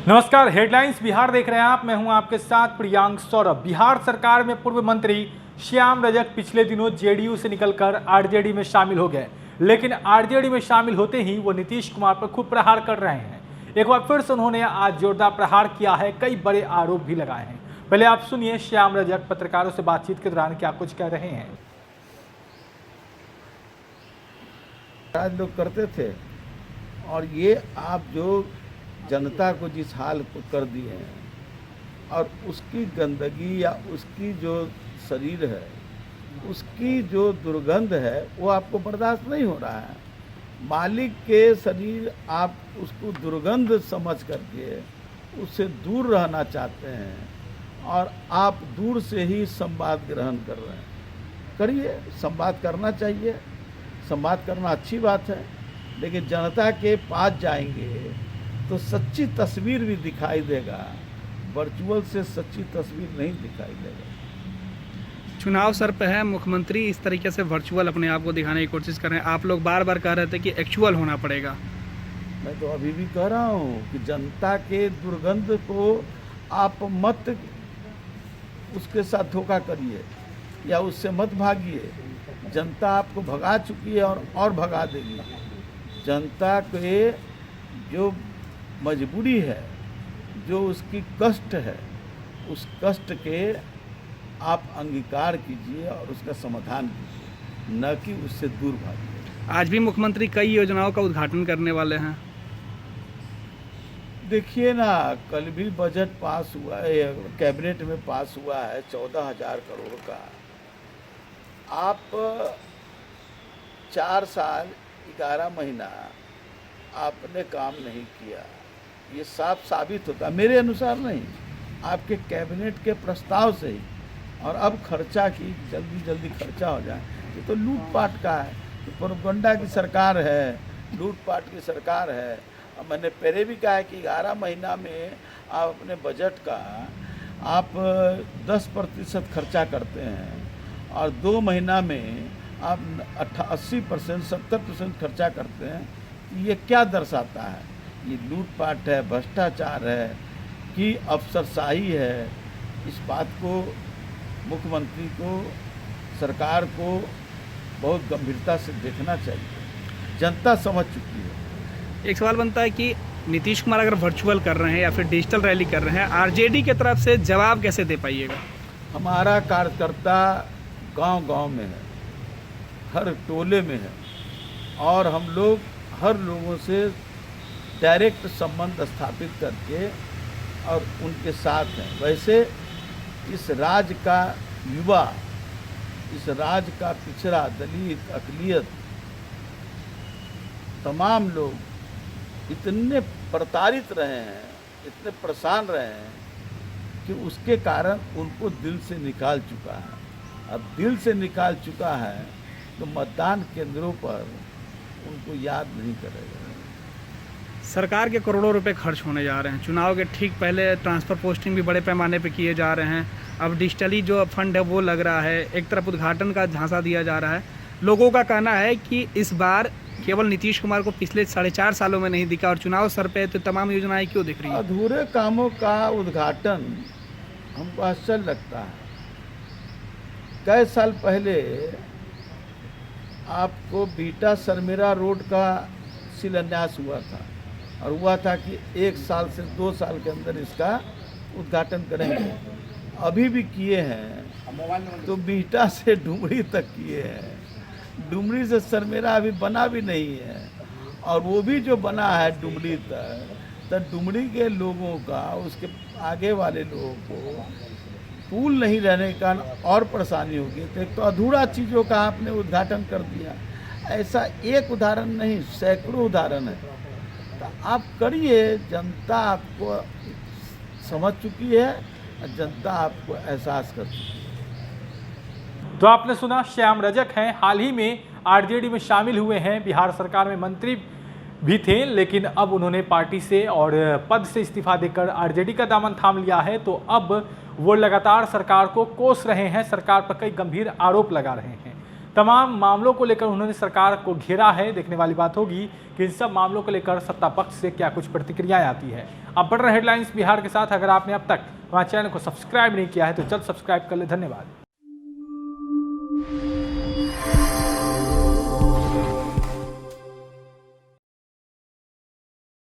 नमस्कार, हेडलाइंस बिहार देख रहे हैं आप। मैं हूं आपके साथ प्रियांक सौरभ। बिहार सरकार में पूर्व मंत्री श्याम रजक पिछले दिनों जेडीयू से निकलकर आरजेडी में शामिल हो गए, लेकिन आरजेडी में शामिल होते ही वो नीतीश कुमार पर खूब प्रहार कर रहे हैं। एक बार फिर से उन्होंने आज जोरदार प्रहार किया है, कई बड़े आरोप भी लगाए हैं। पहले आप सुनिए श्याम रजक पत्रकारों से बातचीत के दौरान क्या कुछ कह रहे हैं। आज लोग करते थे और ये आप जो जनता को जिस हाल को कर दिए हैं और उसकी गंदगी या उसकी जो शरीर है, उसकी जो दुर्गंध है वो आपको बर्दाश्त नहीं हो रहा है। मालिक के शरीर आप उसको दुर्गंध समझ करके उससे दूर रहना चाहते हैं और आप दूर से ही संवाद ग्रहण कर रहे हैं। करिए, संवाद करना चाहिए, संवाद करना अच्छी बात है, लेकिन जनता के पास जाएंगे तो सच्ची तस्वीर भी दिखाई देगा। वर्चुअल से सच्ची तस्वीर नहीं दिखाई देगा। चुनाव सर पे है, मुख्यमंत्री इस तरीके से वर्चुअल अपने आप को दिखाने की कोशिश कर रहे हैं। आप लोग बार बार कह रहे थे कि एक्चुअल होना पड़ेगा। मैं तो अभी भी कह रहा हूँ कि जनता के दुर्गंध को आप मत उसके साथ धोखा करिए या उससे मत भागिए। जनता आपको भगा चुकी है और भगा देगी। जनता के जो मजबूरी है, जो उसकी कष्ट है, उस कष्ट के आप अंगीकार कीजिए और उसका समाधान कीजिए, न कि उससे दूर भागिए। आज भी मुख्यमंत्री कई योजनाओं का उद्घाटन करने वाले हैं। देखिए ना, कल भी बजट पास हुआ है, कैबिनेट में पास हुआ है 14,000 करोड़ का। आप 4 साल 11 महीना आपने काम नहीं किया, ये साफ साबित होता, मेरे अनुसार नहीं, आपके कैबिनेट के प्रस्ताव से ही। और अब खर्चा की जल्दी खर्चा हो जाए, ये तो लूटपाट का है, ये प्रोपगंडा की सरकार है, लूटपाट की सरकार है। और मैंने पहले भी कहा है कि 11 महीना में आप अपने बजट का आप 10% खर्चा करते हैं और 2 महीना में आप 80% 70% खर्चा करते हैं। ये क्या दर्शाता है? ये लूटपाट है, भ्रष्टाचार है कि अफसरशाही है। इस बात को मुख्यमंत्री को, सरकार को बहुत गंभीरता से देखना चाहिए। जनता समझ चुकी है। एक सवाल बनता है कि नीतीश कुमार अगर वर्चुअल कर रहे हैं या फिर डिजिटल रैली कर रहे हैं, आरजेडी की तरफ से जवाब कैसे दे पाइएगा? हमारा कार्यकर्ता गांव-गांव में है, हर टोले में है और हम लोग हर लोगों से डायरेक्ट संबंध स्थापित करके और उनके साथ हैं। वैसे इस राज्य का युवा, इस राज्य का पिछड़ा, दलित, अक़लियत, तमाम लोग इतने प्रताड़ित रहे हैं, इतने परेशान रहे हैं कि उसके कारण उनको दिल से निकाल चुका है। अब दिल से निकाल चुका है तो मतदान केंद्रों पर उनको याद नहीं करेगा। सरकार के करोड़ों रुपए खर्च होने जा रहे हैं। चुनाव के ठीक पहले ट्रांसफ़र पोस्टिंग भी बड़े पैमाने पे किए जा रहे हैं। अब डिजिटली जो फंड है वो लग रहा है, एक तरफ उद्घाटन का झांसा दिया जा रहा है। लोगों का कहना है कि इस बार केवल नीतीश कुमार को पिछले 4.5 सालों में नहीं दिखा और चुनाव सर पे तो तमाम योजनाएं क्यों दिख रही हैं? अधूरे कामों का उद्घाटन हमको आश्चर्य लगता है। कई साल पहले आपको बीटा सरमेरा रोड का शिलान्यास हुआ था और हुआ था कि 1 साल से 2 साल के अंदर इसका उद्घाटन करेंगे। अभी भी किए हैं तो बीटा से डुमरी तक किए हैं। डुमरी से सरमेरा अभी बना भी नहीं है और वो भी जो बना है डुमरी तक, तो डुमरी के लोगों का, उसके आगे वाले लोगों को पुल नहीं रहने के कारण और परेशानी होगी। तो एक तो अधूरा चीज़ों का आपने उद्घाटन कर दिया। ऐसा एक उदाहरण नहीं, सैकड़ों उदाहरण है। तो आप करिए, जनता आपको समझ चुकी है और जनता आपको एहसास कर चुकी है। तो आपने सुना, श्याम रजक हैं, हाल ही में आरजेडी में शामिल हुए हैं। बिहार सरकार में मंत्री भी थे, लेकिन अब उन्होंने पार्टी से और पद से इस्तीफा देकर आरजेडी का दामन थाम लिया है। तो अब वो लगातार सरकार को कोस रहे हैं, सरकार पर कई गंभीर आरोप लगा रहे हैं। तमाम मामलों को लेकर उन्होंने सरकार को घेरा है। देखने वाली बात होगी कि इन सब मामलों को लेकर सत्ता पक्ष से क्या कुछ प्रतिक्रियाएं आती है। अब बढ़ रहे हेडलाइंस बिहार के साथ। अगर आपने अब तक हमारे चैनल को सब्सक्राइब नहीं किया है तो जल्द सब्सक्राइब कर ले। धन्यवाद।